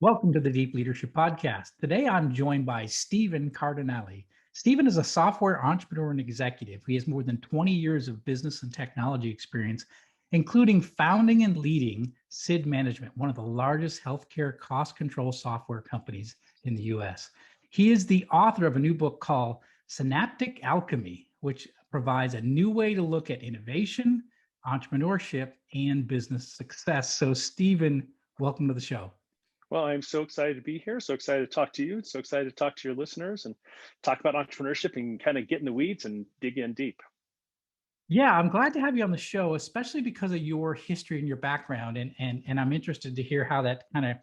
Welcome to the Deep Leadership Podcast. Today, I'm joined by Steven Cardinale. Steven is a software entrepreneur and executive. He has more than 20 years of business and technology experience, including founding and leading CID Management, one of the largest healthcare cost control software companies in the US. He is the author of a new book called Synaptic Alchemy, which provides a new way to look at innovation, entrepreneurship, and business success. So, Steven, welcome to the show. Well, I'm so excited to be here. So excited to talk to you. So excited to talk to your listeners and talk about entrepreneurship and kind of get in the weeds and dig in deep. Yeah, I'm glad to have you on the show, especially because of your history and your background, and I'm interested to hear how that kind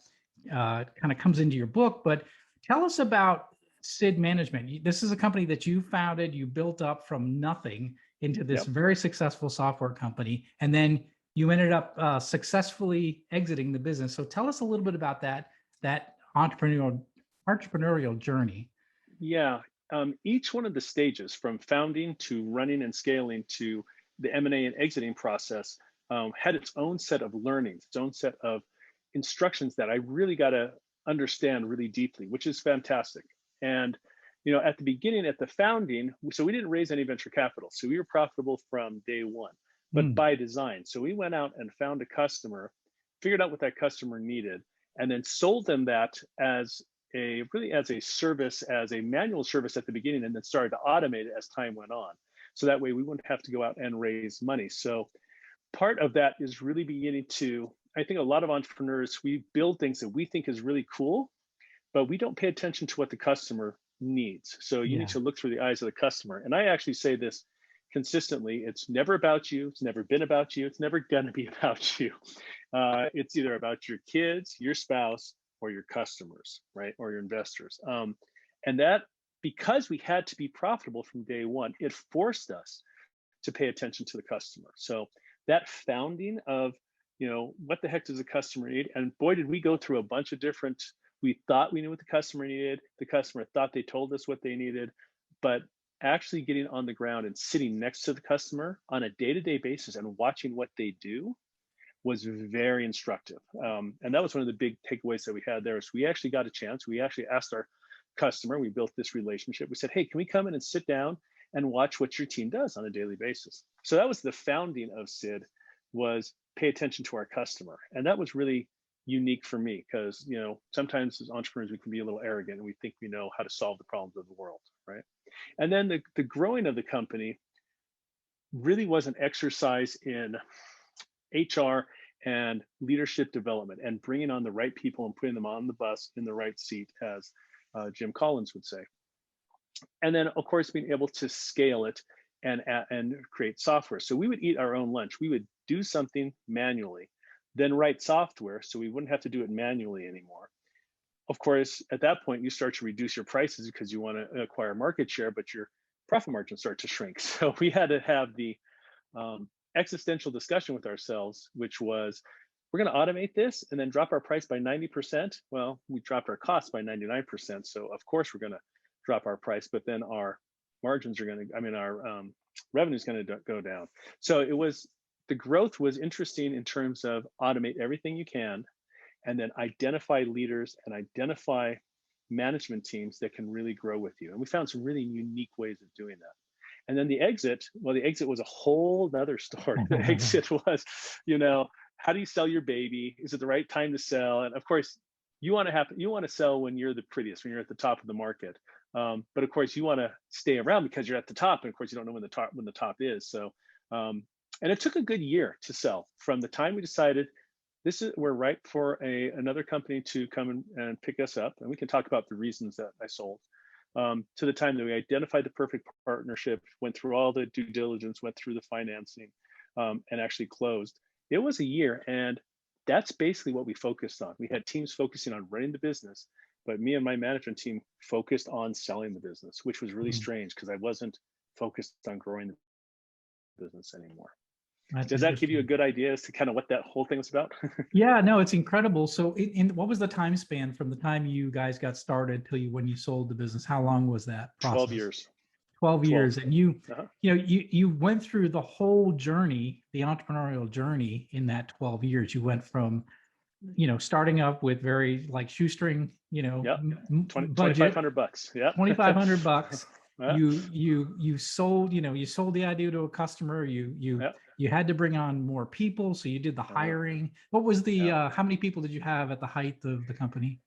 of comes into your book. But tell us about CID Management. This is a company that you founded, you built up from nothing into this very successful software company, and then you ended up successfully exiting the business. So tell us a little bit about that entrepreneurial journey. Yeah, each one of the stages from founding to running and scaling to the M&A and exiting process had its own set of learnings, its own set of instructions that I really got to understand really deeply, which is fantastic. And at the beginning, at the founding, so we didn't raise any venture capital, so we were profitable from day one. But by design. So we went out and found a customer, figured out what that customer needed, and then sold them that as a service, as a manual service at the beginning, and then started to automate it as time went on. So that way we wouldn't have to go out and raise money. So part of that is really beginning to, I think a lot of entrepreneurs, we build things that we think is really cool, but we don't pay attention to what the customer needs. So you need to look through the eyes of the customer. And I actually say this consistently: it's never about you, it's never been about you, it's never going to be about you. It's either about your kids, your spouse, or your customers, right, or your investors. And that, because we had to be profitable from day one, it forced us to pay attention to the customer. So that founding of, what the heck does the customer need? And boy, did we go through a bunch of different, we thought we knew what the customer needed, the customer thought they told us what they needed, but actually getting on the ground and sitting next to the customer on a day-to-day basis and watching what they do was very instructive. And that was one of the big takeaways that we had there. Is we actually got a chance. We actually asked our customer, we built this relationship. We said, hey, can we come in and sit down and watch what your team does on a daily basis? So that was the founding of CID, was pay attention to our customer. And that was really unique for me because, sometimes as entrepreneurs, we can be a little arrogant and we think we know how to solve the problems of the world, right? And then the growing of the company really was an exercise in HR and leadership development and bringing on the right people and putting them on the bus in the right seat, as Jim Collins would say. And then, of course, being able to scale it and create software. So we would eat our own lunch. We would do something manually, then write software so we wouldn't have to do it manually anymore. Of course, at that point, you start to reduce your prices because you want to acquire market share, but your profit margins start to shrink. So we had to have the existential discussion with ourselves, which was, we're going to automate this and then drop our price by 90%. Well, we dropped our costs by 99%. So of course, we're going to drop our price, but then our margins are going to, our revenue is going to go down. So the growth was interesting in terms of automate everything you can, and then identify leaders and identify management teams that can really grow with you. And we found some really unique ways of doing that. And then the exit was a whole nother story. The exit was, how do you sell your baby? Is it the right time to sell? And of course, you want to sell when you're the prettiest, when you're at the top of the market. But of course, you want to stay around because you're at the top. And of course, you don't know when the top is. So, and it took a good year to sell from the time we decided we're ripe for another company to come and pick us up. And we can talk about the reasons that I sold. To the time that we identified the perfect partnership, went through all the due diligence, went through the financing, and actually closed. It was a year, and that's basically what we focused on. We had teams focusing on running the business, but me and my management team focused on selling the business, which was really strange because I wasn't focused on growing the business anymore. Does that give you a good idea as to kind of what that whole thing was about? Yeah, no, it's incredible. So what was the time span from the time you guys got started till when you sold the business? How long was that process? 12 years. 12 years. And you went through the whole journey, the entrepreneurial journey in that 12 years. You went from starting up with very like shoestring, Yep. budget, $2,500. Yep. $2,500. Yeah. You sold, you sold the idea to a customer. Yep. You had to bring on more people, so you did the Uh-huh. hiring. What was the Yeah. how many people did you have at the height of the company?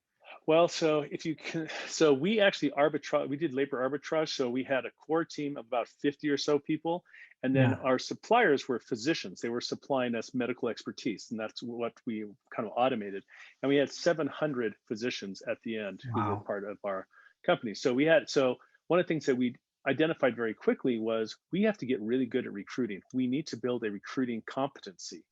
Well, so if you can, so we actually arbitrage, we did labor arbitrage. So we had a core team of about 50 or so people. And then Yeah. our suppliers were physicians. They were supplying us medical expertise. And that's what we kind of automated. And we had 700 physicians at the end who were Wow. part of our company. So one of the things that we identified very quickly was we have to get really good at recruiting. We need to build a recruiting competency,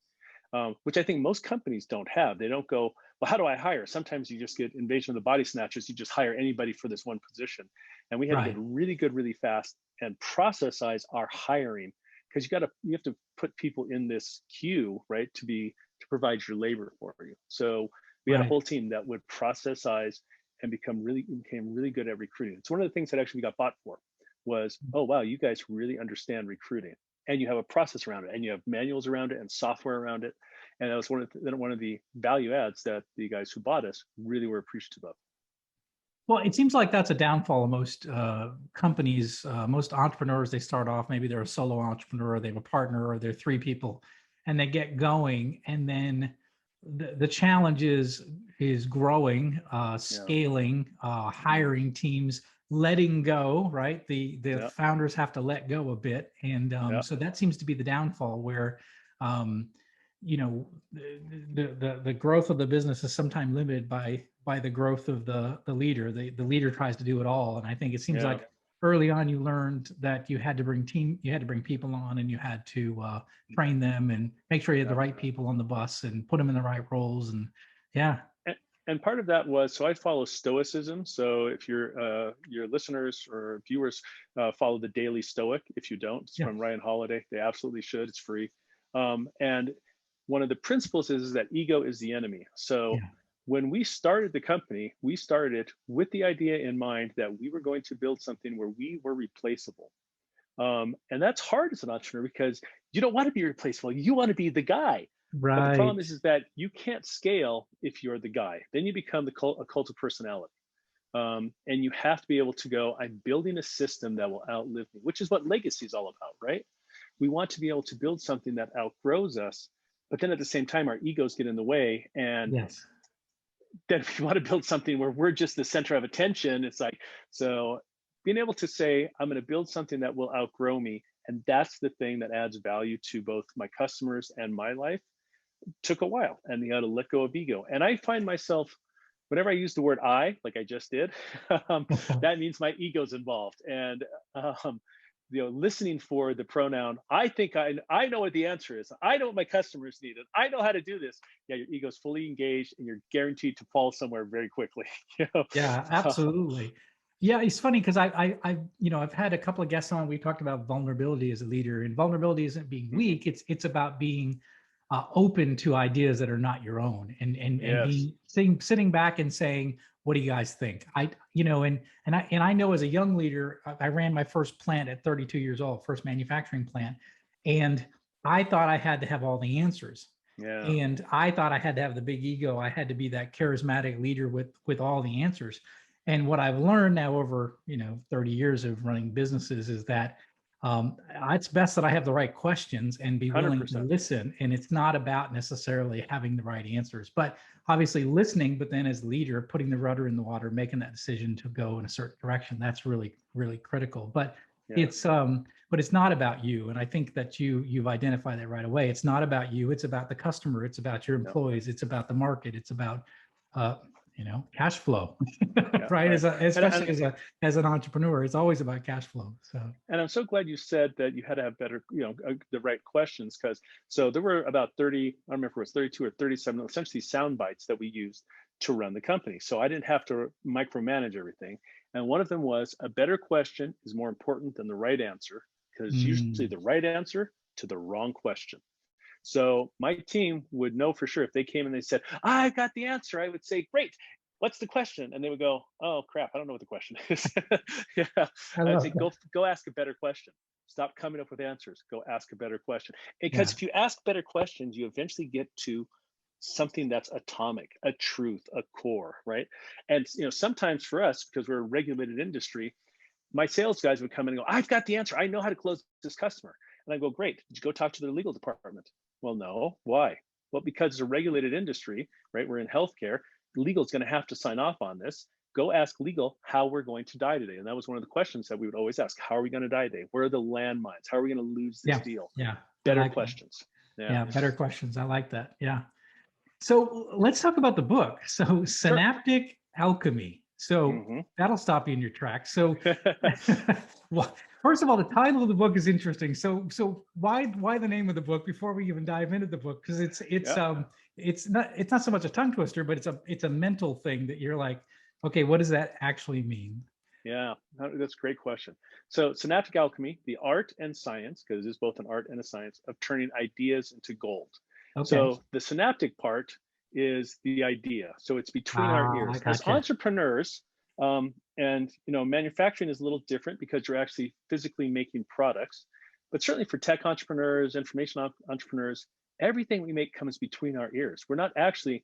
which I think most companies don't have. They don't go, well, how do I hire? Sometimes you just get invasion of the body snatchers. You just hire anybody for this one position. And we had to get Right. really good, really fast and processize our hiring, because you have to put people in this queue, right, to provide your labor for you. So we had a Right. whole team that would processize and became really good at recruiting. It's one of the things that actually we got bought for was, oh wow, you guys really understand recruiting, and you have a process around it, and you have manuals around it and software around it. And that was one of the value adds that the guys who bought us really were appreciative of. Well, it seems like that's a downfall of most companies. Most entrepreneurs, they start off, maybe they're a solo entrepreneur, they have a partner, or they're three people, and they get going. And then the challenge is growing, scaling, hiring teams, letting go, right? The Yeah, founders have to let go a bit. And yeah, so that seems to be the downfall where, um, the growth of the business is sometimes limited by the growth of the leader. The leader tries to do it all, and I think it seems yeah, like early on you learned that you had to bring people on, and you had to train them and make sure you had the yeah. right people on the bus and put them in the right roles. And yeah. And part of that was, so I follow Stoicism. So if your listeners or viewers follow the Daily Stoic, if you don't, it's Yeah. from Ryan Holiday. They absolutely should. It's free. And one of the principles is that ego is the enemy. So Yeah. when we started the company, we started with the idea in mind that we were going to build something where we were replaceable. And that's hard as an entrepreneur because you don't want to be replaceable. You want to be the guy. But the problem Right. is that you can't scale if you're the guy. Then you become a cult of personality. And you have to be able to go, I'm building a system that will outlive me, which is what legacy is all about, right? We want to be able to build something that outgrows us, but then at the same time, our egos get in the way. And Yes. then we want to build something where we're just the center of attention. It's like, so being able to say, I'm going to build something that will outgrow me. And that's the thing that adds value to both my customers and my life took a while, and you got to let go of ego. And I find myself, whenever I use the word I, like I just did, that means my ego's involved. And listening for the pronoun, I think I know what the answer is. I know what my customers need, and I know how to do this. Yeah, your ego's fully engaged, and you're guaranteed to fall somewhere very quickly. Yeah, absolutely. Yeah, it's funny because I've had a couple of guests on. We talked about vulnerability as a leader, and vulnerability isn't being Mhm. weak. It's about being open to ideas that are not your own, and Yes. being sitting back and saying, "What do you guys think?" And I know as a young leader, I ran my first plant at 32 years old, first manufacturing plant, and I thought I had to have all the answers. Yeah. And I thought I had to have the big ego. I had to be that charismatic leader with all the answers. And what I've learned now over 30 years of running businesses is that it's best that I have the right questions and be willing to 100%. listen. And it's not about necessarily having the right answers, but obviously listening. But then as leader, putting the rudder in the water, making that decision to go in a certain direction, that's really, really critical. But Yeah. it's not about you. And I think that you've identified that right away. It's not about you. It's about the customer. It's about your Yeah. employees. It's about the market. It's about cash flow. Yeah. Right. Right. Especially as an entrepreneur, it's always about cash flow. So And I'm so glad you said that you had to have better, the right questions, because so there were about 30, I don't remember if it was 32 or 37, essentially sound bites that we used to run the company. So I didn't have to micromanage everything. And one of them was, a better question is more important than the right answer, because usually the right answer to the wrong question. So my team would know for sure if they came and they said, I got the answer, I would say, great, what's the question? And they would go, oh crap, I don't know what the question is. Yeah. I I'd love say, that. go ask a better question. Stop coming up with answers. Go ask a better question. Because Yeah. if you ask better questions, you eventually get to something that's atomic, a truth, a core, right? And sometimes for us, because we're a regulated industry, my sales guys would come in and go, I've got the answer. I know how to close this customer. And I go, great. Did you go talk to their legal department? Well, no. Why? Well, because it's a regulated industry, right? We're in healthcare. Legal is going to have to sign off on this. Go ask legal how we're going to die today. And that was one of the questions that we would always ask. How are we going to die today? Where are the landmines? How are we going to lose this deal? Yeah. Better like questions. Yeah. Better questions. I like that. Yeah. So let's talk about the book. So Synaptic Alchemy. So that'll stop you in your tracks. So well, first of all, the title of the book is interesting. So why the name of the book before we even dive into the book? Because it's not so much a tongue twister, but it's a mental thing that you're like, okay, what does that actually mean? Yeah, that's a great question. So Synaptic Alchemy, the art and science, because it is both an art and a science, of turning ideas into gold. Okay. So the synaptic part is the idea. So it's between our ears. As entrepreneurs, and manufacturing is a little different because you're actually physically making products. But certainly for tech entrepreneurs, information entrepreneurs, everything we make comes between our ears. We're not actually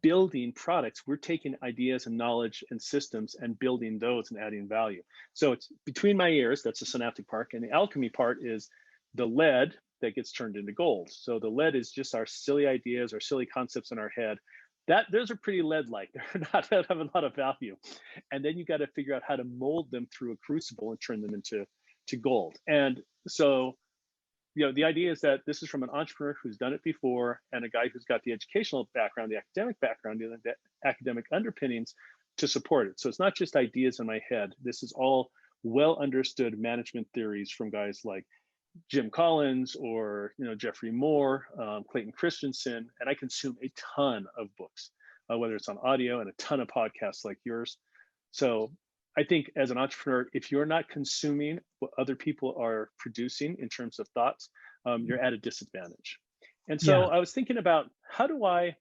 building products. We're taking ideas and knowledge and systems and building those and adding value. So it's between my ears, that's the synaptic part. And the alchemy part is the lead that gets turned into gold. So the lead is just our silly ideas, our silly concepts in our head. Those are pretty lead-like. They're not have a lot of value. And then you got to figure out how to mold them through a crucible and turn them into gold. And so the idea is that this is from an entrepreneur who's done it before and a guy who's got the educational background, the academic background, the academic underpinnings to support it. So it's not just ideas in my head. This is all well understood management theories from guys like Jim Collins or Jeffrey Moore, Clayton Christensen, and I consume a ton of books, whether it's on audio and a ton of podcasts like yours. So I think as an entrepreneur, if you're not consuming what other people are producing in terms of thoughts, you're at a disadvantage. And so I was thinking about how do I,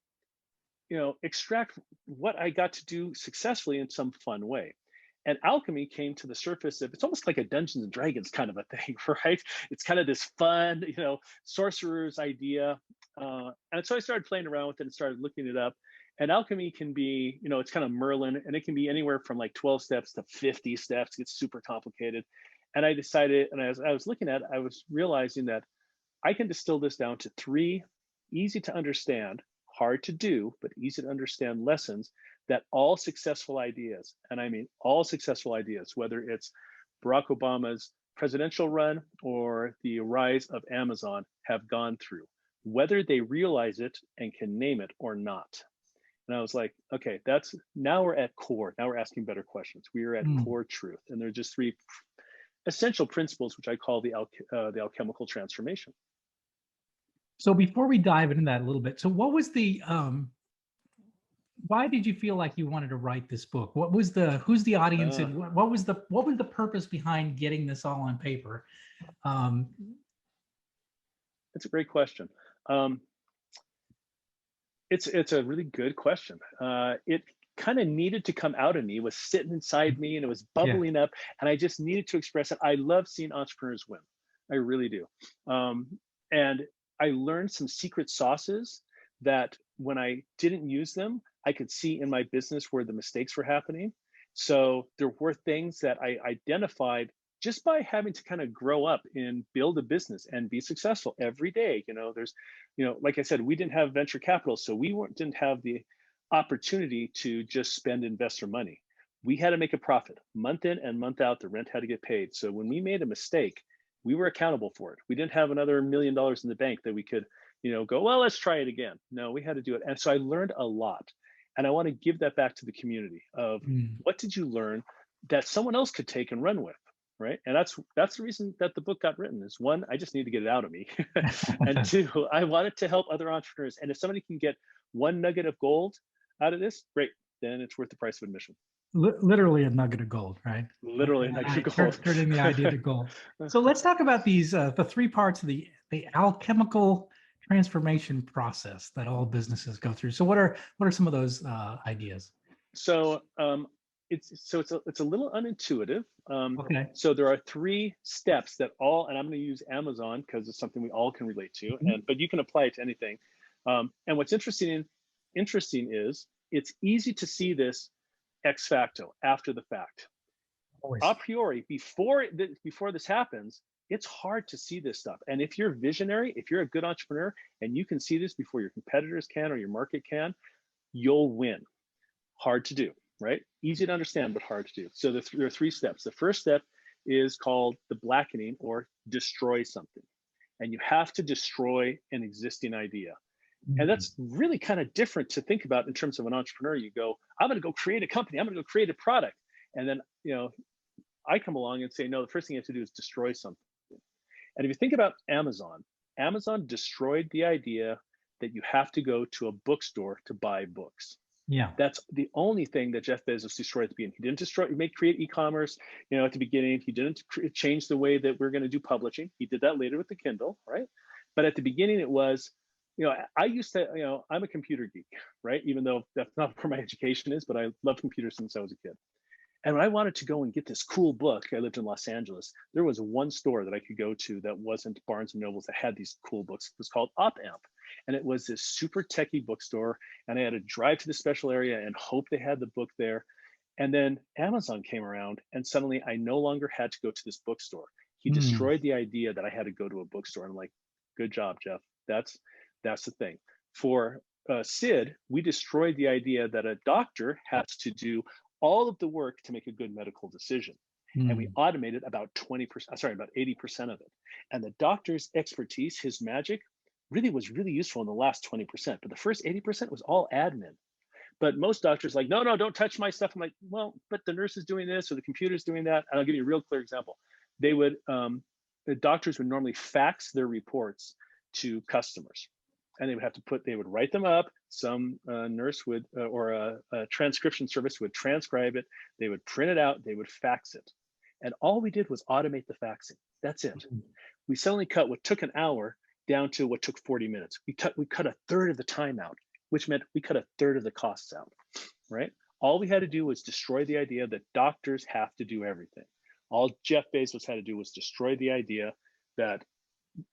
extract what I got to do successfully in some fun way. And alchemy came to the surface of, it's almost like a Dungeons and Dragons kind of a thing, right? It's kind of this fun, sorcerer's idea. And so I started playing around with it and started looking it up. And alchemy can be, it's kind of Merlin, and it can be anywhere from like 12 steps to 50 steps. It's super complicated. And I decided, and as I was looking at it, I was realizing that I can distill this down to 3 easy to understand, hard to do, but easy to understand lessons that all successful ideas, and I mean all successful ideas, whether it's Barack Obama's presidential run or the rise of Amazon, have gone through, whether they realize it and can name it or not. And I was like, okay, now we're at core. Now we're asking better questions. We are at core truth. And there are just 3 essential principles, which I call the alchemical transformation. So before we dive into that a little bit, so what was the, why did you feel like you wanted to write this book? Who's the audience, and what was the purpose behind getting this all on paper? That's a great question. It's a really good question. It kind of needed to come out of me. It was sitting inside me and it was bubbling up, and I just needed to express it. I love seeing entrepreneurs win. I really do. And I learned some secret sauces that when I didn't use them, I could see in my business where the mistakes were happening. So there were things that I identified just by having to kind of grow up and build a business and be successful every day. There's, like I said, we didn't have venture capital, so we didn't have the opportunity to just spend investor money. We had to make a profit month in and month out. The rent had to get paid. So when we made a mistake, we were accountable for it. We didn't have another $1 million in the bank that we could, go, well, let's try it again. No, we had to do it. And so I learned a lot. And I want to give that back to the community of what did you learn that someone else could take and run with, right? And that's the reason that the book got written is 1, I just need to get it out of me. And 2, I wanted to help other entrepreneurs. And if somebody can get 1 nugget of gold out of this, great, then it's worth the price of admission. Literally a nugget of gold, right? Literally a nugget of gold. Turning the idea to gold. So let's talk about these, the 3 parts of the alchemical transformation process that all businesses go through. So what are some of those ideas? So it's a little unintuitive. Okay. So there are 3 steps that and I'm going to use Amazon because it's something we all can relate to, but you can apply it to anything. And what's interesting is it's easy to see this ex facto, after the fact. Always. A priori, before this happens, it's hard to see this stuff. And if you're visionary, if you're a good entrepreneur and you can see this before your competitors can or your market can, you'll win. Hard to do, right? Easy to understand, but hard to do. So there are 3 steps. The first step is called the blackening, or destroy something. And you have to destroy an existing idea. And that's really kind of different to think about in terms of an entrepreneur. You go, I'm going to go create a company. I'm going to go create a product. And then, I come along and say, no, the first thing you have to do is destroy something. And if you think about Amazon destroyed the idea that you have to go to a bookstore to buy books. Yeah. That's the only thing that Jeff Bezos destroyed at the beginning. He didn't create e-commerce, at the beginning. He didn't change the way that we're going to do publishing. He did that later with the Kindle, right? But at the beginning, it was, I used to, I'm a computer geek, right? Even though that's not where my education is, but I love computers since I was a kid. And when I wanted to go and get this cool book, I lived in Los Angeles, there was one store that I could go to that wasn't Barnes & Nobles that had these cool books. It was called Op-Amp. And it was this super techie bookstore. And I had to drive to the special area and hope they had the book there. And then Amazon came around and suddenly I no longer had to go to this bookstore. He destroyed the idea that I had to go to a bookstore. And I'm like, good job, Jeff. That's the thing. For CID, we destroyed the idea that a doctor has to do all of the work to make a good medical decision. And we automated about 80% of it. And the doctor's expertise, his magic, was really useful in the last 20%. But the first 80% was all admin. But most doctors like, no, don't touch my stuff. I'm like, well, but the nurse is doing this or the computer's doing that. And I'll give you a real clear example. The doctors would normally fax their reports to customers. And they would write them up. Some nurse would, or a transcription service would transcribe it. They would print it out. They would fax it. And all we did was automate the faxing. That's it. We suddenly cut what took an hour down to what took 40 minutes. We cut a third of the time out, which meant we cut a third of the costs out, right? All we had to do was destroy the idea that doctors have to do everything. All Jeff Bezos had to do was destroy the idea that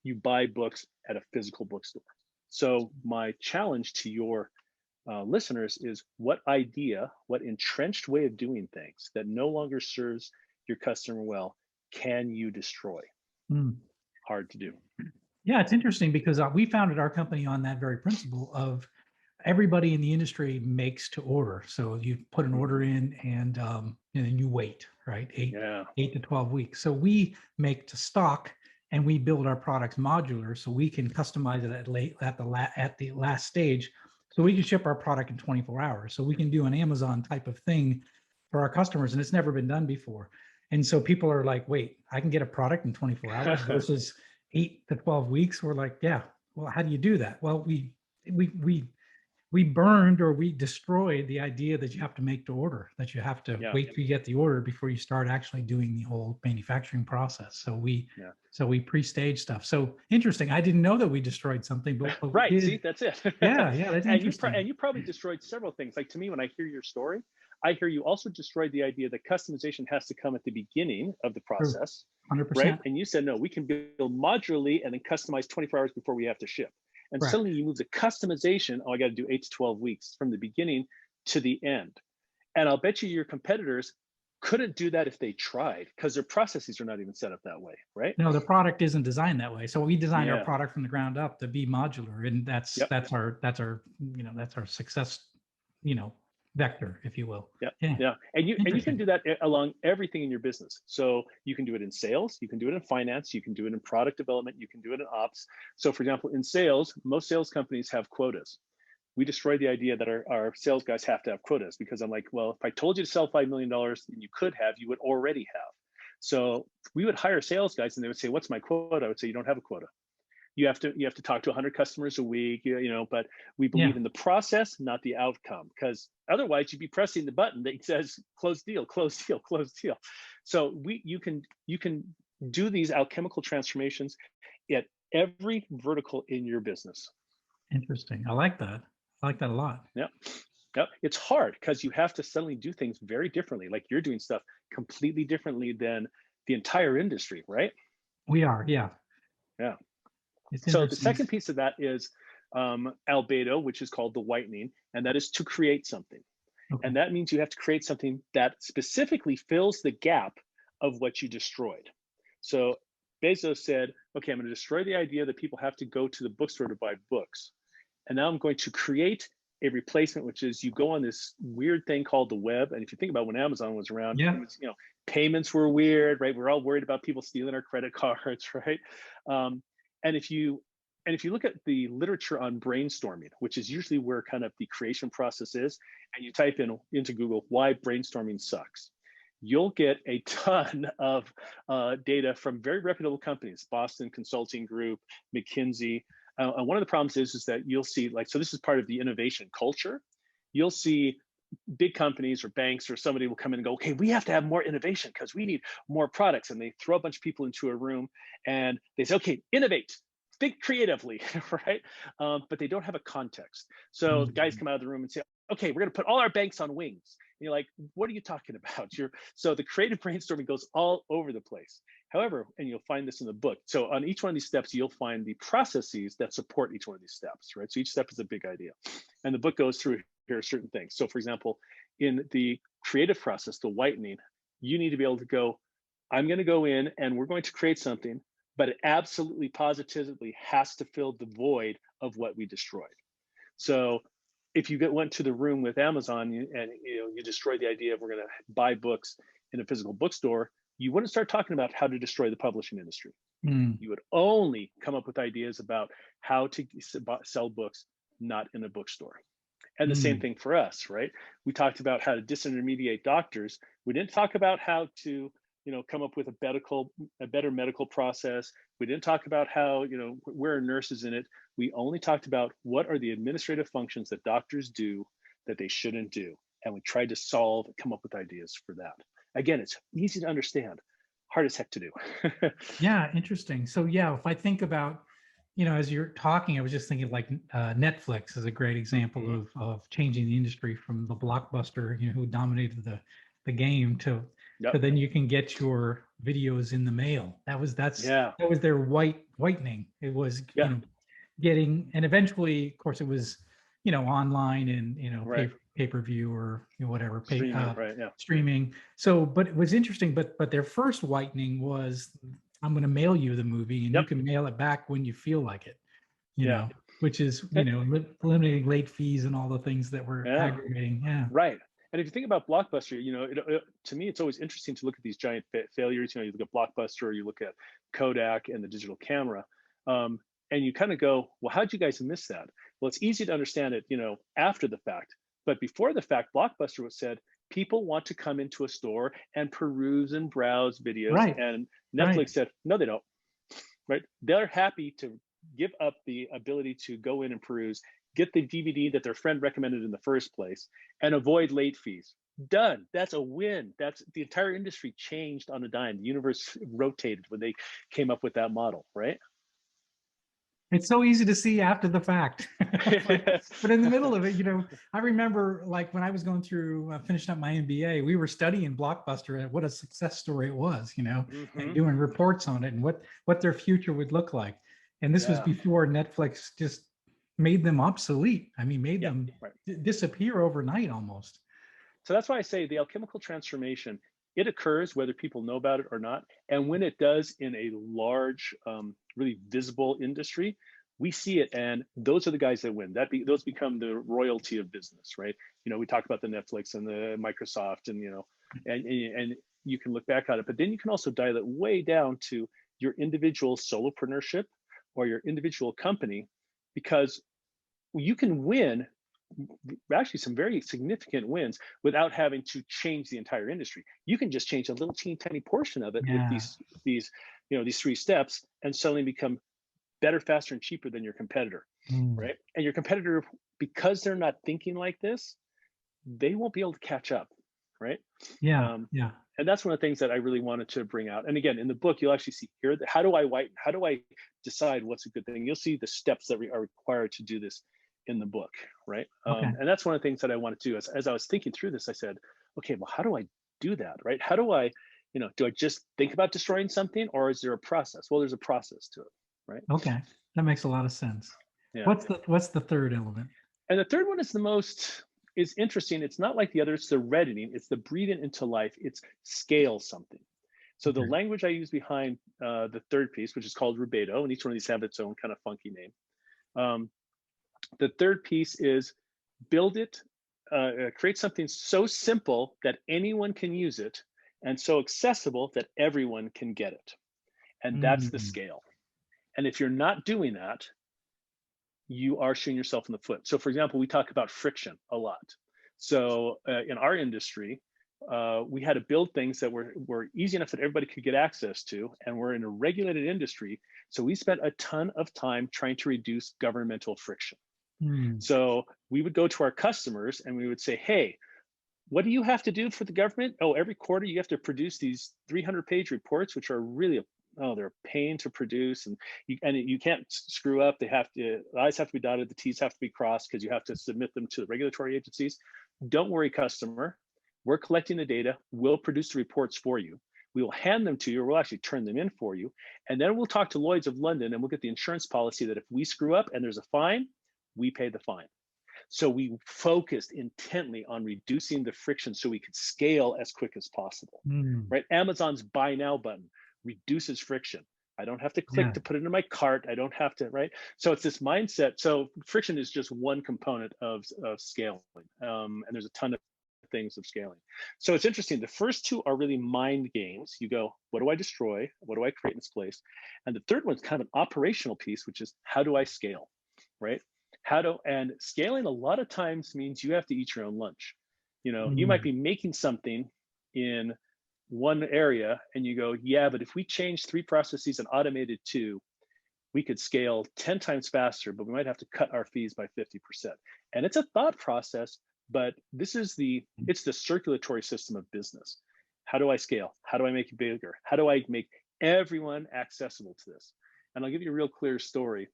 you buy books at a physical bookstore. So my challenge to your listeners is, what idea, what entrenched way of doing things that no longer serves your customer well, can you destroy? Hard to do. Yeah, it's interesting because we founded our company on that very principle of everybody in the industry makes to order. So you put an order in and then you wait, right? 8 to 12 weeks. So we make to stock. And we build our products modular so we can customize it at the last stage, so we can ship our product in 24 hours. So we can do an Amazon type of thing for our customers, and it's never been done before. And so people are like, "Wait, I can get a product in 24 hours versus 8 to 12 weeks?" We're like, "Yeah. Well, how do you do that?" Well, we burned, or we destroyed the idea that you have to make to order, that you have to wait till you get the order before you start actually doing the whole manufacturing process. So we pre-stage stuff. So interesting. I didn't know that we destroyed something, but right. See, that's it. Yeah, that's interesting. And you probably destroyed several things. Like, to me, when I hear your story, I hear you also destroyed the idea that customization has to come at the beginning of the process. 100%. Right. And you said, no, we can build modularly and then customize 24 hours before we have to ship. And suddenly you move the customization, I got to do 8 to 12 weeks from the beginning to the end. And I'll bet you your competitors couldn't do that if they tried, because their processes are not even set up that way, right? No, the product isn't designed that way. So we designed our product from the ground up to be modular, and that's our success, vector, if you will. Yeah. And you can do that along everything in your business. So you can do it in sales, you can do it in finance, you can do it in product development, you can do it in ops. So for example, in sales, most sales companies have quotas. We destroyed the idea that our sales guys have to have quotas, because I'm like, well, if I told you to sell $5 million and you could have, you would already have. So we would hire sales guys and they would say, what's my quota? I would say, you don't have a quota. You have to talk to 100 customers a week, but we believe in the process, not the outcome, because otherwise you'd be pressing the button that says close deal, close deal, close deal. So you can do these alchemical transformations at every vertical in your business. Interesting. I like that. I like that a lot. Yeah. It's hard because you have to suddenly do things very differently. Like, you're doing stuff completely differently than the entire industry, right? We are. Yeah. So the second piece of that is albedo, which is called the whitening, and that is to create something. Okay. And that means you have to create something that specifically fills the gap of what you destroyed. So Bezos said, okay, I'm going to destroy the idea that people have to go to the bookstore to buy books. And now I'm going to create a replacement, which is you go on this weird thing called the web. And if you think about when Amazon was around, Yeah. it was, payments were weird, right? We're all worried about people stealing our credit cards, right? Um, and if you look at the literature on brainstorming, which is usually where kind of the creation process is, and you type into Google why brainstorming sucks, you'll get a ton of data from very reputable companies, Boston Consulting Group, McKinsey. One of the problems is that you'll see, like, so this is part of the innovation culture. You'll see big companies or banks or somebody will come in and go, okay, we have to have more innovation because we need more products. And they throw a bunch of people into a room and they say, okay, innovate, think creatively, right? But they don't have a context. So the guys come out of the room and say, okay, we're going to put all our banks on wings. And you're like, what are you talking about? So the creative brainstorming goes all over the place. However, and you'll find this in the book. So on each one of these steps, you'll find the processes that support each one of these steps, right? So each step is a big idea. And the book goes through here are certain things. So for example, in the creative process, the whitening, you need to be able to go, I'm going to go in and we're going to create something, but it absolutely positively has to fill the void of what we destroyed. So if you went to the room with Amazon and you destroyed the idea of we're going to buy books in a physical bookstore, you wouldn't start talking about how to destroy the publishing industry. You would only come up with ideas about how to sell books, not in a bookstore. And the same thing for us, right? We talked about how to disintermediate doctors. We didn't talk about how to, come up with a better medical process. We didn't talk about how, where are nurses in it. We only talked about what are the administrative functions that doctors do that they shouldn't do. And we tried to come up with ideas for that. Again, it's easy to understand, hard as heck to do. Yeah, interesting. So yeah, if I think about, as you're talking, I was just thinking like Netflix is a great example of changing the industry from the blockbuster, who dominated the game to then you can get your videos in the mail. That was their whitening. It was getting, and eventually, of course, it was online and pay-per-view or whatever streaming. So, but it was interesting. But their first whitening was, I'm going to mail you the movie, and you can mail it back when you feel like it. Which is eliminating late fees and all the things that were aggravating. Yeah. Right. And if you think about Blockbuster, to me, it's always interesting to look at these giant failures. You look at Blockbuster, or you look at Kodak and the digital camera, and you kind of go, well, how'd you guys miss that? Well, it's easy to understand it, after the fact. But before the fact, Blockbuster was said, people want to come into a store and peruse and browse videos. Right. And Netflix said, no, they don't. Right. They're happy to give up the ability to go in and peruse, get the DVD that their friend recommended in the first place, and avoid late fees. Done. That's a win. That's the entire industry changed on a dime. The universe rotated when they came up with that model, right? It's so easy to see after the fact. But in the middle of it, I remember like when I was going through, finishing up my MBA, we were studying Blockbuster and what a success story it was, and doing reports on it and what their future would look like. And this was before Netflix just made them obsolete. I mean, made them disappear overnight almost. So that's why I say the alchemical transformation, it occurs whether people know about it or not. And when it does in a large, really visible industry, we see it. And those are the guys that win. Those become the royalty of business, right? We talk about the Netflix and the Microsoft and, and you can look back at it, but then you can also dial it way down to your individual solopreneurship or your individual company, because you can win actually some very significant wins without having to change the entire industry. You can just change a little teeny tiny portion of it with these three steps, and suddenly become better, faster, and cheaper than your competitor, right? And your competitor, because they're not thinking like this, they won't be able to catch up, right? And that's one of the things that I really wanted to bring out. And again, in the book, you'll actually see here, how do I whiten? How do I decide what's a good thing? You'll see the steps that are required to do this in the book, right? And that's one of the things that I wanted to do. As I was thinking through this, I said, okay, well, how do I do that, right? How do I, do I just think about destroying something, or is there a process? Well, there's a process to it, right? Okay, that makes a lot of sense. Yeah. What's the third element? And the third one is interesting. It's not like the other, it's the reddening, it's the breathe it into life, it's scale something. So the Okay. language I use behind the third piece, which is called rubedo, and each one of these have its own kind of funky name. Um, the third piece is build it, create something so simple that anyone can use it, and so accessible that everyone can get it. And that's the Mm, scale. And if you're not doing that, you are shooting yourself in the foot. So, for example, we talk about friction a lot. So, in our industry, we had to build things that were easy enough that everybody could get access to, and we're in a regulated industry. So, we spent a ton of time trying to reduce governmental friction. mm, So, we would go to our customers and we would say, hey, what do you have to do for the government? Oh, every quarter you have to produce these 300-page reports, which are really they're a pain to produce, and you can't screw up. They have to, the I's have to be dotted, the T's have to be crossed because you have to submit them to the regulatory agencies. Don't worry, customer. We're collecting the data. We'll produce the reports for you. We will hand them to you, or we'll actually turn them in for you, and then we'll talk to Lloyd's of London, and we'll get the insurance policy that if we screw up and there's a fine, we pay the fine. So we focused intently on reducing the friction so we could scale as quick as possible, mm. right? Amazon's buy now button reduces friction. I don't have to click Yeah. to put it in my cart. I don't have to, right? So it's this mindset. So friction is just one component of scaling. And there's a ton of things of scaling. So it's interesting. The first two are really mind games. You go, what do I destroy? What do I create in this place? And the third one's kind of an operational piece, which is how do I scale, right? And scaling a lot of times means you have to eat your own lunch. You might Mm, be making something in one area and you go, yeah, but if we change 3 processes and automated 2, we could scale 10 times faster, but we might have to cut our fees by 50%. And it's a thought process, but it's the circulatory system of business. How do I scale? How do I make it bigger? How do I make everyone accessible to this? And I'll give you a real clear story.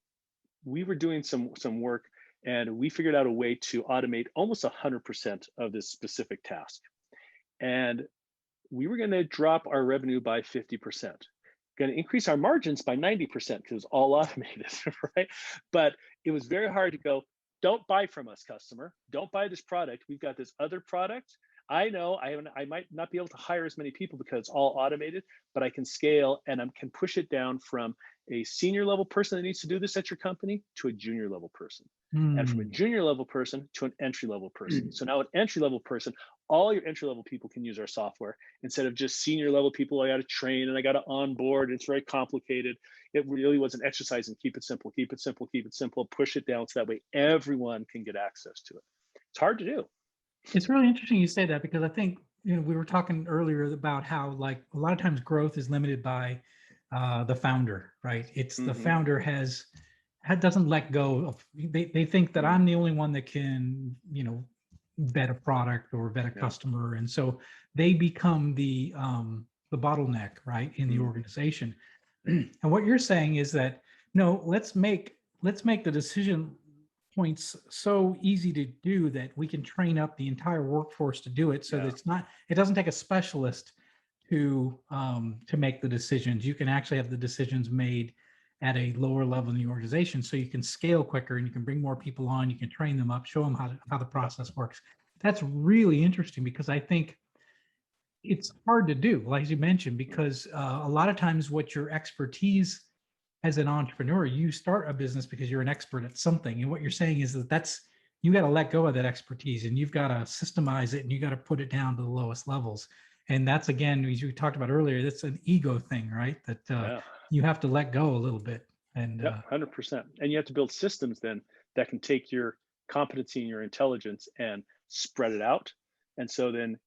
We were doing some work and we figured out a way to automate almost 100% of this specific task. And we were going to drop our revenue by 50%, going to increase our margins by 90% because it's all automated, right? But it was very hard to go, don't buy from us, customer. Don't buy this product. We've got this other product. I know I might not be able to hire as many people because it's all automated, but I can scale and I can push it down from a senior level person that needs to do this at your company to a junior level person. And from a mm. junior level person to an entry level person. So now an entry level person, all your entry level people can use our software instead of just senior level people I got to train and I got to onboard. It's very complicated. It really was an exercise in keep it simple, keep it simple, keep it simple, push it down so that way everyone can get access to it. It's hard to do. It's really interesting you say that because I think, we were talking earlier about how like a lot of times growth is limited by the founder, right? It's the Mm-hmm. founder doesn't let go of, they think that Mm. I'm the only one that can, vet a product or vet a Yeah. customer. And so they become the bottleneck, right, in the Mm. organization. And what you're saying is that, no, let's make the decision points so easy to do that we can train up the entire workforce to do it so that Yeah. it doesn't take a specialist to make the decisions. You can actually have the decisions made at a lower level in the organization so you can scale quicker and you can bring more people on, you can train them up, show them how the process works. That's really interesting because I think it's hard to do, like you mentioned, because a lot of times what your expertise as an entrepreneur, you start a business because you're an expert at something. And what you're saying is that you got to let go of that expertise and you've got to systemize it and you got to put it down to the lowest levels. And that's, again, as we talked about earlier, that's an ego thing, right? That Yeah. you have to let go a little bit. And Yep. 100%. And you have to build systems then that can take your competency and your intelligence and spread it out. And so then,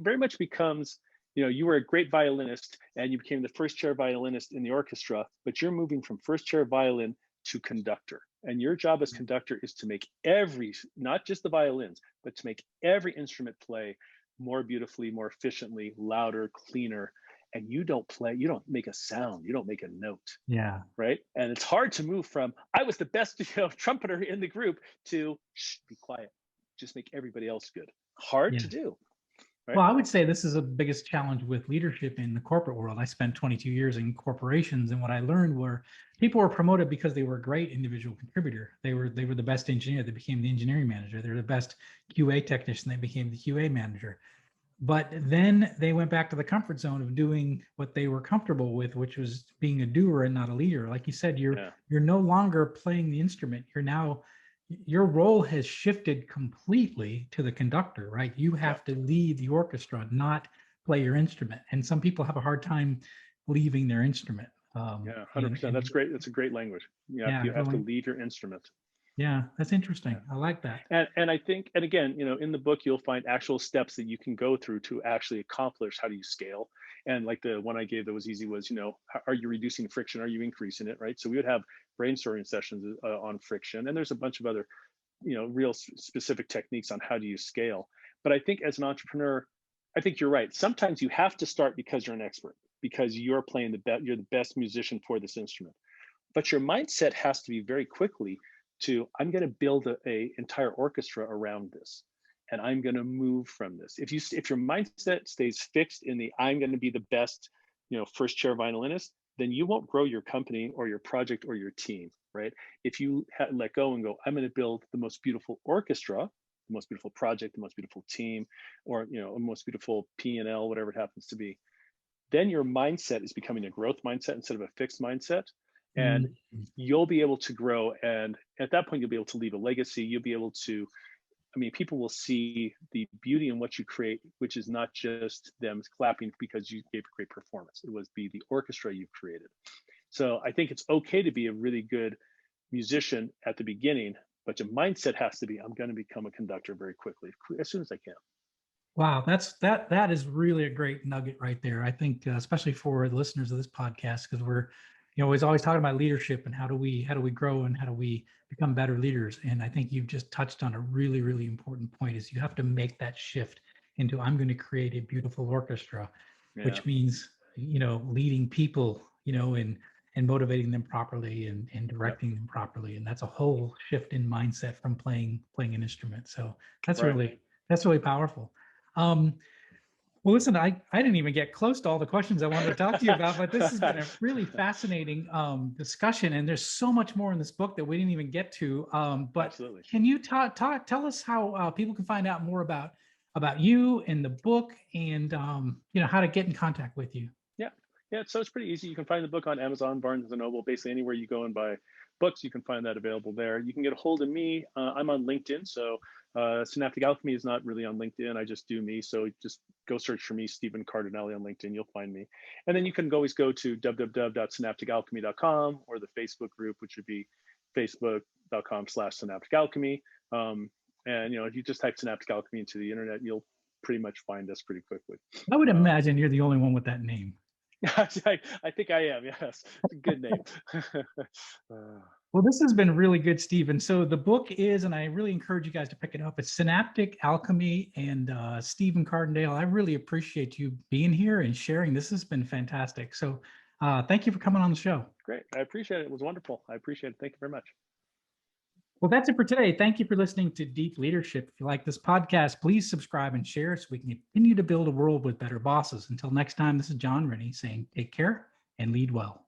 very much becomes, you were a great violinist and you became the first chair violinist in the orchestra, but you're moving from first chair violin to conductor. And your job as conductor is to make not just the violins, but to make every instrument play more beautifully, more efficiently, louder, cleaner. And you don't make a sound, you don't make a note, yeah, right? And it's hard to move from I was the best trumpeter in the group to shh, be quiet, just make everybody else good. Hard yeah. to do. right? Well, I would say this is the biggest challenge with leadership in the corporate world. I spent 22 years in corporations, and what I learned were people were promoted because they were a great individual contributor. They were the best engineer, they became the engineering manager. They were the best QA technician, they became the QA manager. But then they went back to the comfort zone of doing what they were comfortable with, which was being a doer and not a leader. Like you said, you're no longer playing the instrument. Your role has shifted completely to the conductor, right? You have to lead the orchestra, not play your instrument. And some people have a hard time leaving their instrument. Yeah, 100%. That's great. That's a great language. You have to leave your instrument. Yeah, that's interesting. I like that. And I think, and again, in the book, you'll find actual steps that you can go through to actually accomplish how do you scale. And like the one I gave that was easy was, are you reducing friction? Are you increasing it? Right. So we would have brainstorming sessions on friction. And there's a bunch of other, real specific techniques on how do you scale. But I think as an entrepreneur, I think you're right. Sometimes you have to start because you're an expert, because you're playing you're the best musician for this instrument. But your mindset has to be very quickly to, I'm going to build a entire orchestra around this, and I'm going to move from this. If your mindset stays fixed in the I'm going to be the best, first chair violinist, then you won't grow your company or your project or your team, right? If you let go and go, I'm going to build the most beautiful orchestra, the most beautiful project, the most beautiful team, or a most beautiful P&L, whatever it happens to be, then your mindset is becoming a growth mindset instead of a fixed mindset. And you'll be able to grow. And at that point, you'll be able to leave a legacy. You'll be able to, people will see the beauty in what you create, which is not just them clapping because you gave a great performance. It was the orchestra you've created. So I think it's okay to be a really good musician at the beginning, but your mindset has to be, I'm going to become a conductor very quickly, as soon as I can. Wow, that is really a great nugget right there. I think, especially for the listeners of this podcast, because we're, always talking about leadership and how do we grow and how do we become better leaders. And I think you've just touched on a really, really important point: is you have to make that shift into I'm going to create a beautiful orchestra, which means leading people, and motivating them properly and directing them properly. And that's a whole shift in mindset from playing an instrument. So that's really powerful. Well, listen, I didn't even get close to all the questions I wanted to talk to you about, but this has been a really fascinating discussion, and there's so much more in this book that we didn't even get to. But absolutely. Can you tell us how people can find out more about you and the book, and how to get in contact with you? Yeah. So it's pretty easy. You can find the book on Amazon, Barnes and Noble, basically anywhere you go and buy books, you can find that available there. You can get a hold of me. I'm on LinkedIn, so Synaptic Alchemy is not really on LinkedIn. I just do me. So just go search for me, Steven Cardinale on LinkedIn. You'll find me. And then you can always go to www.synapticalchemy.com or the Facebook group, which would be facebook.com/synapticalchemy. And if you just type Synaptic Alchemy into the internet, you'll pretty much find us pretty quickly. I would imagine you're the only one with that name. I think I am. Yes, it's a good name. Well, this has been really good, Stephen. So the book is, and I really encourage you guys to pick it up, it's Synaptic Alchemy, and Steven Cardinale. I really appreciate you being here and sharing. This has been fantastic. So thank you for coming on the show. Great. I appreciate it. It was wonderful. I appreciate it. Thank you very much. Well, that's it for today. Thank you for listening to Deep Leadership. If you like this podcast, please subscribe and share so we can continue to build a world with better bosses. Until next time, this is John Rennie saying take care and lead well.